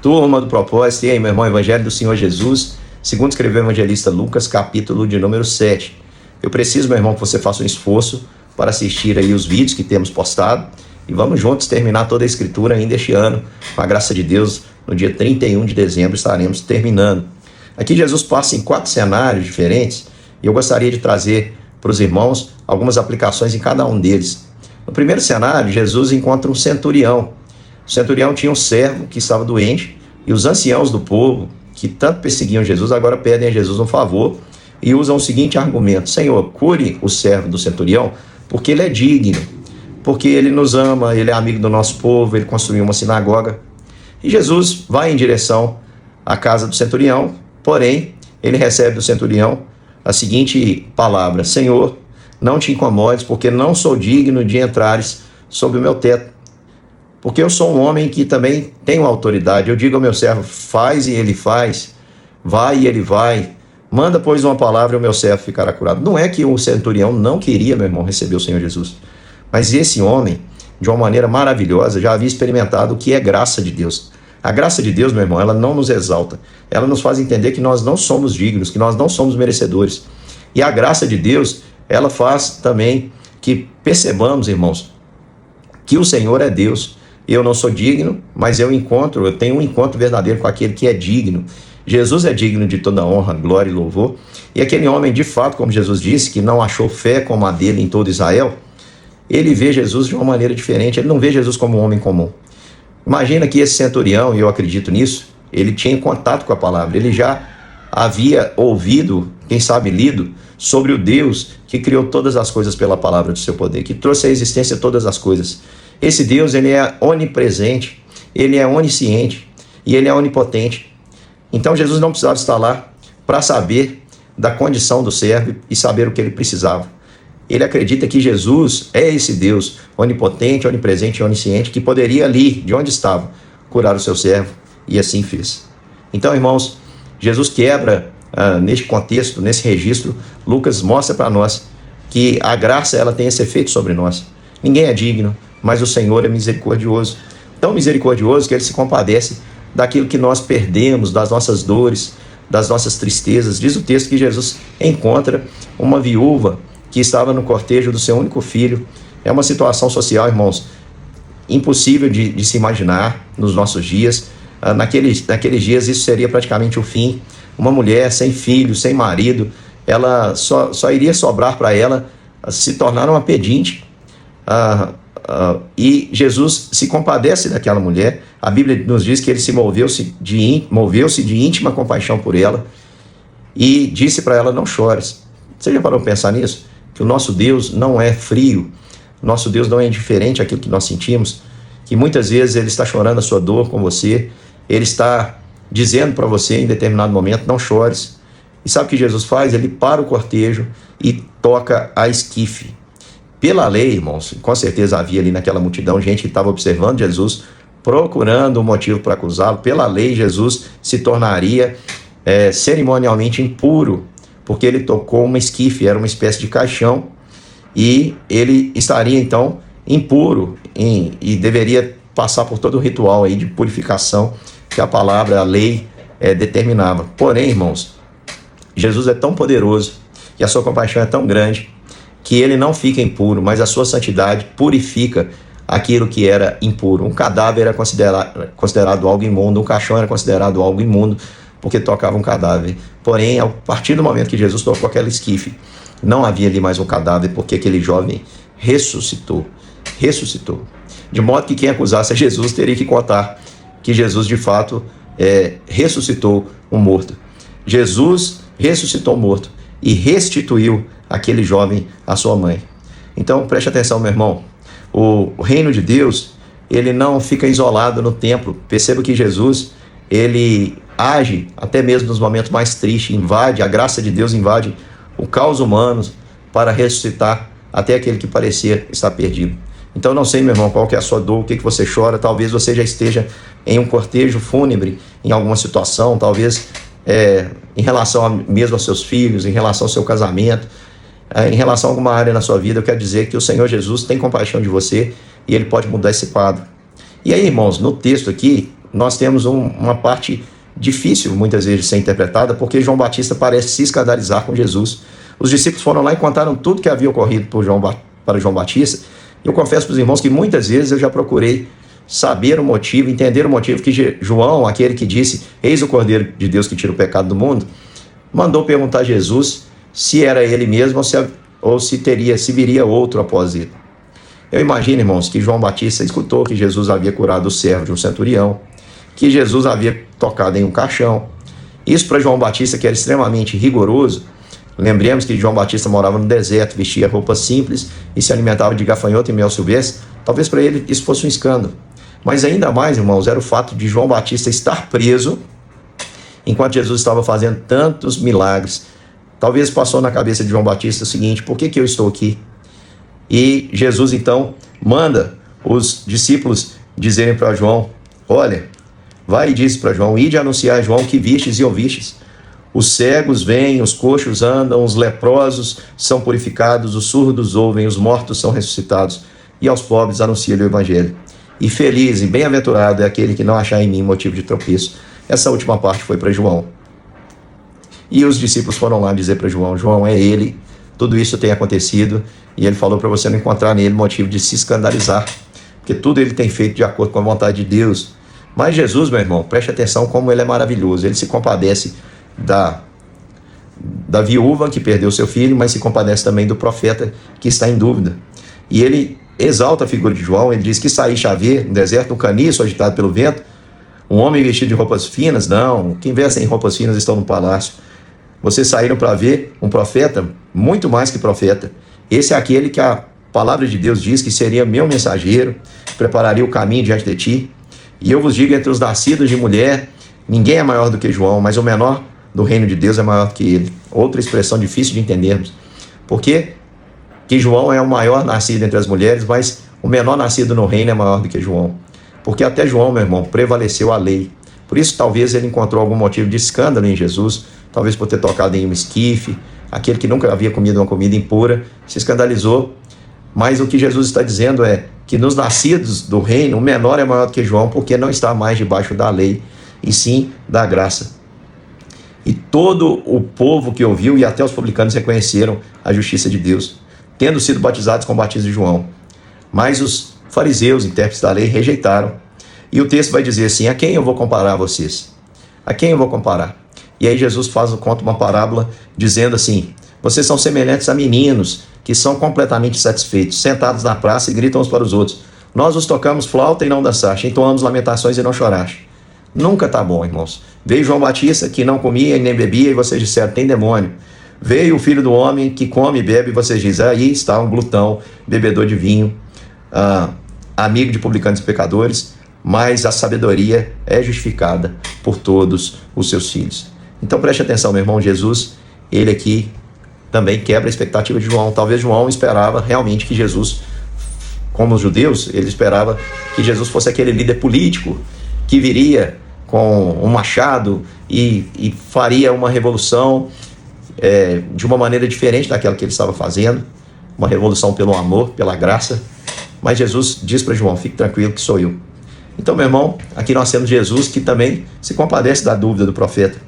Turma do propósito, e aí, meu irmão, Evangelho do Senhor Jesus, segundo escreveu o evangelista Lucas, capítulo de número 7. Eu preciso, meu irmão, que você faça um esforço para assistir aí os vídeos que temos postado e vamos juntos terminar toda a escritura ainda este ano. Com a graça de Deus, no dia 31 de dezembro estaremos terminando. Aqui Jesus passa em 4 cenários diferentes e eu gostaria de trazer para os irmãos algumas aplicações em cada um deles. No primeiro cenário, Jesus encontra um centurião. O centurião tinha um servo que estava doente e os anciãos do povo, que tanto perseguiam Jesus, agora pedem a Jesus um favor e usam o seguinte argumento: Senhor, cure o servo do centurião, porque ele é digno, porque ele nos ama, ele é amigo do nosso povo, ele construiu uma sinagoga. E Jesus vai em direção à casa do centurião, porém, ele recebe do centurião a seguinte palavra: Senhor, não te incomodes, porque não sou digno de entrares sob o meu teto. Porque eu sou um homem que também tenho autoridade. Eu digo ao meu servo, faz e ele faz, vai e ele vai. Manda, pois, uma palavra e o meu servo ficará curado. Não é que o centurião não queria, meu irmão, receber o Senhor Jesus. Mas esse homem, de uma maneira maravilhosa, já havia experimentado o que é graça de Deus. A graça de Deus, meu irmão, ela não nos exalta. Ela nos faz entender que nós não somos dignos, que nós não somos merecedores. E a graça de Deus, ela faz também que percebamos, irmãos, que o Senhor é Deus. Eu não sou digno, mas eu tenho um encontro verdadeiro com aquele que é digno. Jesus é digno de toda honra, glória e louvor. E aquele homem, de fato, como Jesus disse, que não achou fé como a dele em todo Israel, ele vê Jesus de uma maneira diferente. Ele não vê Jesus como um homem comum. Imagina que esse centurião, e eu acredito nisso, ele tinha contato com a palavra. Ele já havia ouvido, quem sabe lido, sobre o Deus que criou todas as coisas pela palavra do seu poder, que trouxe à existência todas as coisas. Esse Deus, ele é onipresente, ele é onisciente e ele é onipotente. Então Jesus não precisava estar lá para saber da condição do servo e saber o que ele precisava. Ele acredita que Jesus é esse Deus onipotente, onipresente e onisciente que poderia ali, de onde estava, curar o seu servo, e assim fez. Então, irmãos, Jesus quebra neste contexto, nesse registro. Lucas mostra para nós que a graça ela tem esse efeito sobre nós. Ninguém é digno, mas o Senhor é misericordioso. Tão misericordioso que ele se compadece daquilo que nós perdemos, das nossas dores, das nossas tristezas. Diz o texto que Jesus encontra uma viúva que estava no cortejo do seu único filho. É uma situação social, irmãos, impossível de se imaginar nos nossos dias. Naqueles dias isso seria praticamente o fim. Uma mulher sem filho, sem marido, ela só iria sobrar para ela se tornar uma pedinte. E Jesus se compadece daquela mulher. A Bíblia nos diz que ele se moveu-se de íntima compaixão por ela e disse para ela: não chores. Você já parou para pensar nisso? Que o nosso Deus não é frio, nosso Deus não é indiferente àquilo que nós sentimos, que muitas vezes ele está chorando a sua dor com você, ele está dizendo para você em determinado momento: não chores. E sabe o que Jesus faz? Ele para o cortejo e toca a esquife. Pela lei, irmãos, com certeza havia ali naquela multidão gente que estava observando Jesus, procurando um motivo para acusá-lo. Pela lei, Jesus se tornaria cerimonialmente impuro, porque ele tocou uma esquife, era uma espécie de caixão, e ele estaria então impuro e deveria passar por todo o ritual aí de purificação que a palavra, a lei determinava. Porém, irmãos, Jesus é tão poderoso e a sua compaixão é tão grande que ele não fica impuro, mas a sua santidade purifica aquilo que era impuro. Um cadáver era considerado algo imundo, um caixão era considerado algo imundo, porque tocava um cadáver. Porém, a partir do momento que Jesus tocou aquela esquife, não havia ali mais um cadáver, porque aquele jovem ressuscitou. De modo que quem acusasse a Jesus teria que contar que Jesus de fato ressuscitou um morto. Jesus ressuscitou um morto e restituiu aquele jovem à sua mãe. Então preste atenção, meu irmão, o reino de Deus, ele não fica isolado no templo. Perceba que Jesus, ele age até mesmo nos momentos mais tristes, a graça de Deus invade o caos humano para ressuscitar até aquele que parecia estar perdido. Então não sei, meu irmão, qual que é a sua dor, o que você chora. Talvez você já esteja em um cortejo fúnebre, em alguma situação, talvez em relação mesmo aos seus filhos, em relação ao seu casamento, em relação a alguma área na sua vida. Eu quero dizer que o Senhor Jesus tem compaixão de você e ele pode mudar esse quadro. E aí, irmãos, no texto aqui, nós temos uma parte difícil, muitas vezes, de ser interpretada, porque João Batista parece se escandalizar com Jesus. Os discípulos foram lá e contaram tudo que havia ocorrido para João Batista. E eu confesso para os irmãos que muitas vezes eu já procurei saber o motivo, entender o motivo que João, aquele que disse, eis o Cordeiro de Deus que tira o pecado do mundo, mandou perguntar a Jesus se era ele mesmo ou se viria outro após ele. Eu imagino, irmãos, que João Batista escutou que Jesus havia curado o servo de um centurião, que Jesus havia tocado em um caixão. Isso para João Batista, que era extremamente rigoroso. Lembremos que João Batista morava no deserto, vestia roupas simples e se alimentava de gafanhoto e mel silvestre. Talvez para ele isso fosse um escândalo. Mas ainda mais, irmãos, era o fato de João Batista estar preso enquanto Jesus estava fazendo tantos milagres. Talvez passou na cabeça de João Batista o seguinte: por que eu estou aqui? E Jesus então manda os discípulos dizerem para João: olha, vai e diz para João, ide anunciar a João que vistes e ouvistes. Os cegos veem, os coxos andam, os leprosos são purificados, os surdos ouvem, os mortos são ressuscitados, e aos pobres anuncia-lhe o evangelho. E feliz e bem-aventurado é aquele que não achar em mim motivo de tropeço. Essa última parte foi para João. E os discípulos foram lá dizer para João: João, é ele, tudo isso tem acontecido, e ele falou para você não encontrar nele motivo de se escandalizar, porque tudo ele tem feito de acordo com a vontade de Deus. Mas Jesus, meu irmão, preste atenção como ele é maravilhoso. Ele se compadece da viúva que perdeu seu filho, mas se compadece também do profeta que está em dúvida. E ele exalta a figura de João. Ele diz que saíste a ver no deserto um caniço agitado pelo vento, um homem vestido de roupas finas? Não, quem veste em roupas finas estão no palácio. Vocês saíram para ver um profeta, muito mais que profeta. Esse é aquele que a palavra de Deus diz que seria meu mensageiro, prepararia o caminho diante de ti. E eu vos digo, entre os nascidos de mulher, ninguém é maior do que João, mas o menor do reino de Deus é maior do que ele. Outra expressão difícil de entendermos. Por quê? Que João é o maior nascido entre as mulheres, mas o menor nascido no reino é maior do que João. Porque até João, meu irmão, prevaleceu a lei. Por isso, talvez ele encontrou algum motivo de escândalo em Jesus, talvez por ter tocado em um esquife, aquele que nunca havia comido uma comida impura, se escandalizou. Mas o que Jesus está dizendo é que nos nascidos do reino, o menor é maior do que João, porque não está mais debaixo da lei, e sim da graça. E todo o povo que ouviu, e até os publicanos, reconheceram a justiça de Deus, tendo sido batizados com o batismo de João. Mas os fariseus, intérpretes da lei, rejeitaram. E o texto vai dizer assim: a quem eu vou comparar vocês? A quem eu vou comparar? E aí Jesus conta uma parábola dizendo assim: vocês são semelhantes a meninos que são completamente satisfeitos, sentados na praça e gritam uns para os outros: nós os tocamos flauta e não dançaste, entoamos lamentações e não choraste. Nunca está bom, irmãos. Veio João Batista que não comia e nem bebia, e vocês disseram: tem demônio. Veio o Filho do Homem que come e bebe, e vocês dizem: aí está um glutão, bebedor de vinho, amigo de publicanos e pecadores. Mas a sabedoria é justificada por todos os seus filhos. Então preste atenção, meu irmão. Jesus, ele aqui também quebra a expectativa de João. Talvez João esperava realmente que Jesus, como os judeus, ele esperava que Jesus fosse aquele líder político que viria com um machado e faria uma revolução de uma maneira diferente daquela que ele estava fazendo, uma revolução pelo amor, pela graça. Mas Jesus diz para João: fique tranquilo que sou eu. Então, meu irmão, aqui nós temos Jesus que também se compadece da dúvida do profeta.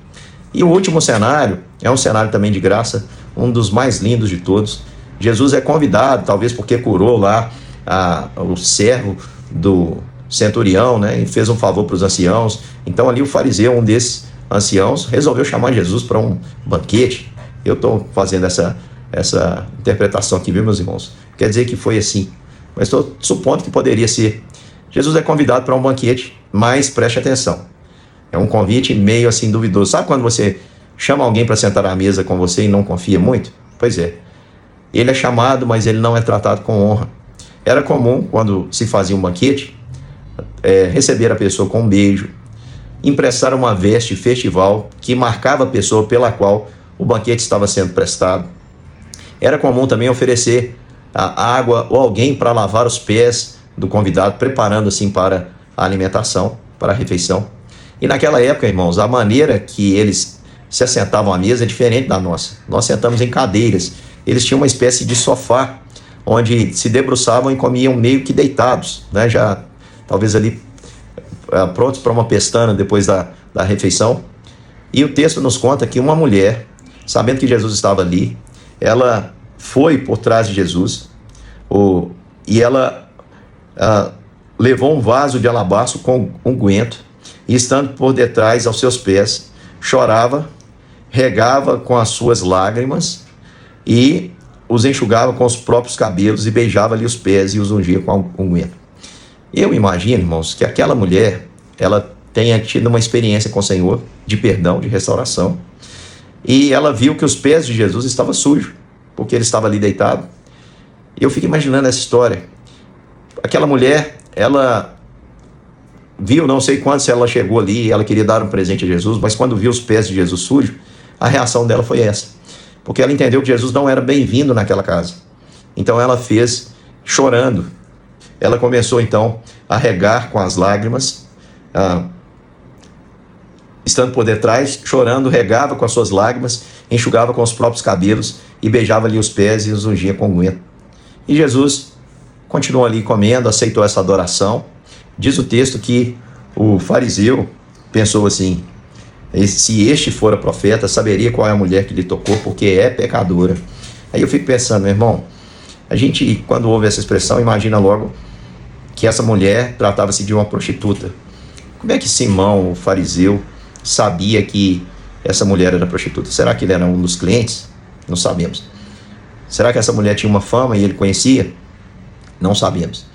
E o último cenário é um cenário também de graça, um dos mais lindos de todos. Jesus é convidado, talvez porque curou lá o servo do centurião, né, e fez um favor para os anciãos. Então ali o fariseu, um desses anciãos, resolveu chamar Jesus para um banquete. Eu estou fazendo essa interpretação aqui, viu, meus irmãos? Quer dizer que foi assim, mas estou supondo que poderia ser. Jesus é convidado para um banquete, mas preste atenção, é um convite meio assim duvidoso. Sabe quando você chama alguém para sentar à mesa com você e não confia muito? Pois é, ele é chamado, mas ele não é tratado com honra. Era comum, quando se fazia um banquete, receber a pessoa com um beijo, emprestar uma veste festival que marcava a pessoa pela qual o banquete estava sendo prestado. Era comum também oferecer a água ou alguém para lavar os pés do convidado, preparando assim para a alimentação, para a refeição. E naquela época, irmãos, a maneira que eles se assentavam à mesa é diferente da nossa. Nós sentamos em cadeiras. Eles tinham uma espécie de sofá, onde se debruçavam e comiam meio que deitados, né? Já talvez ali prontos para uma pestana depois da refeição. E o texto nos conta que uma mulher, sabendo que Jesus estava ali, ela foi por trás de Jesus e ela levou um vaso de alabastro com unguento e, estando por detrás aos seus pés, chorava, regava com as suas lágrimas e os enxugava com os próprios cabelos e beijava-lhe os pés e os ungia com unguento. Eu imagino, irmãos, que aquela mulher, ela tenha tido uma experiência com o Senhor de perdão, de restauração, e ela viu que os pés de Jesus estavam sujos, porque ele estava ali deitado. E eu fico imaginando essa história. Aquela mulher, ela viu, não sei quando, se ela chegou ali e ela queria dar um presente a Jesus, mas quando viu os pés de Jesus sujos, a reação dela foi essa. Porque ela entendeu que Jesus não era bem-vindo naquela casa. Então ela fez chorando. Ela começou então a regar com as lágrimas, estando por detrás, chorando, regava com as suas lágrimas, enxugava com os próprios cabelos e beijava-lhe os pés e os ungia com unguento. E Jesus continuou ali comendo, aceitou essa adoração. Diz o texto que o fariseu pensou assim: se este fora profeta, saberia qual é a mulher que lhe tocou, porque é pecadora. Aí eu fico pensando, meu irmão, a gente, quando ouve essa expressão, imagina logo que essa mulher tratava-se de uma prostituta. Como é que Simão, o fariseu, sabia que essa mulher era prostituta? Será que ele era um dos clientes? Não sabemos. Será que essa mulher tinha uma fama e ele conhecia? Não sabemos.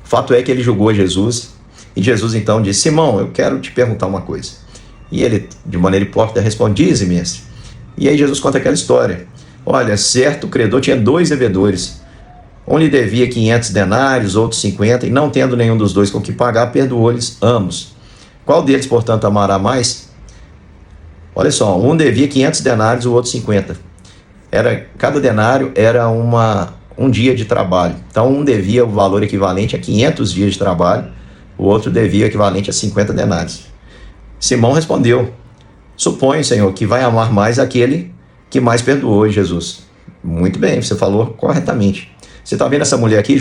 O fato é que ele julgou Jesus, e Jesus então disse: Simão, eu quero te perguntar uma coisa. E ele, de maneira hipócrita, responde: dize, mestre. E aí Jesus conta aquela história. Olha, certo credor tinha 2 devedores. Um lhe devia 500 denários, outro 50, e não tendo nenhum dos dois com que pagar, perdoou-lhes ambos. Qual deles, portanto, amará mais? Olha só, um devia 500 denários, o outro 50. Cada denário era um dia de trabalho. Então, um devia o valor equivalente a 500 dias de trabalho, o outro devia o equivalente a 50 denários. Simão respondeu: suponho, Senhor, que vai amar mais aquele que mais perdoou, Jesus. Muito bem, você falou corretamente. Você está vendo essa mulher aqui,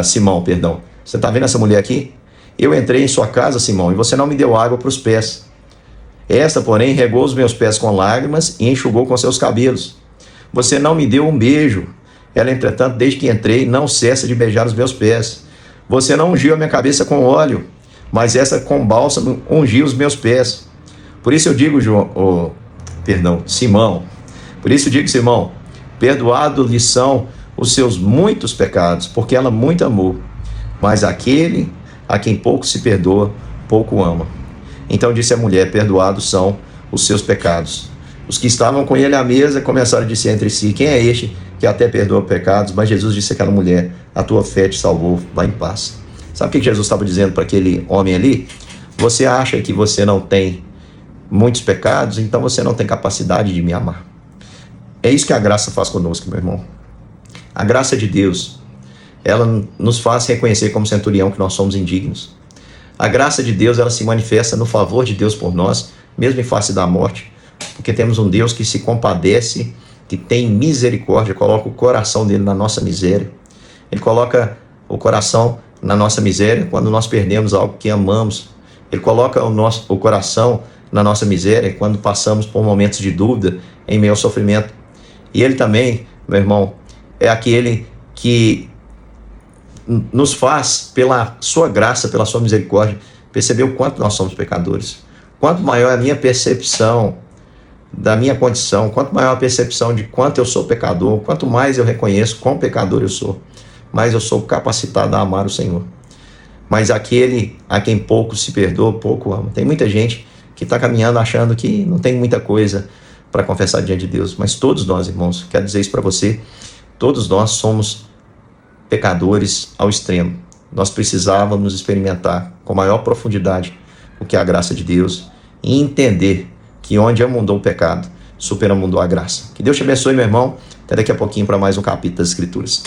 Simão, perdão. Você está vendo essa mulher aqui? Eu entrei em sua casa, Simão, e você não me deu água para os pés. Esta, porém, regou os meus pés com lágrimas e enxugou com seus cabelos. Você não me deu um beijo. Ela, entretanto, desde que entrei, não cessa de beijar os meus pés. Você não ungiu a minha cabeça com óleo, mas essa com bálsamo ungiu os meus pés. Por isso eu digo, Simão, perdoados lhe são os seus muitos pecados, porque ela muito amou, mas aquele a quem pouco se perdoa, pouco ama. Então disse a mulher: perdoados são os seus pecados. Os que estavam com ele à mesa começaram a dizer entre si: quem é este que até perdoa pecados? Mas Jesus disse àquela mulher: a tua fé te salvou, vá em paz. Sabe o que Jesus estava dizendo para aquele homem ali? Você acha que você não tem muitos pecados, então você não tem capacidade de me amar. É isso que a graça faz conosco, meu irmão. A graça de Deus, ela nos faz reconhecer como centurião que nós somos indignos. A graça de Deus, ela se manifesta no favor de Deus por nós, mesmo em face da morte, porque temos um Deus que se compadece, que tem misericórdia, coloca o coração dele na nossa miséria. Ele coloca o coração na nossa miséria quando nós perdemos algo que amamos. Ele coloca o coração na nossa miséria quando passamos por momentos de dúvida em meio ao sofrimento. E ele também, meu irmão, é aquele que nos faz, pela sua graça, pela sua misericórdia, perceber o quanto nós somos pecadores. Quanto maior é a minha percepção da minha condição, quanto maior a percepção de quanto eu sou pecador, quanto mais eu reconheço quão pecador eu sou, mais eu sou capacitado a amar o Senhor. Mas aquele a quem pouco se perdoa, pouco ama. Tem muita gente que está caminhando achando que não tem muita coisa para confessar diante de Deus, mas todos nós, irmãos, quero dizer isso para você, todos nós somos pecadores ao extremo. Nós precisávamos experimentar com maior profundidade o que é a graça de Deus e entender que onde abundou o pecado, superabundou a graça. Que Deus te abençoe, meu irmão. Até daqui a pouquinho para mais um capítulo das Escrituras.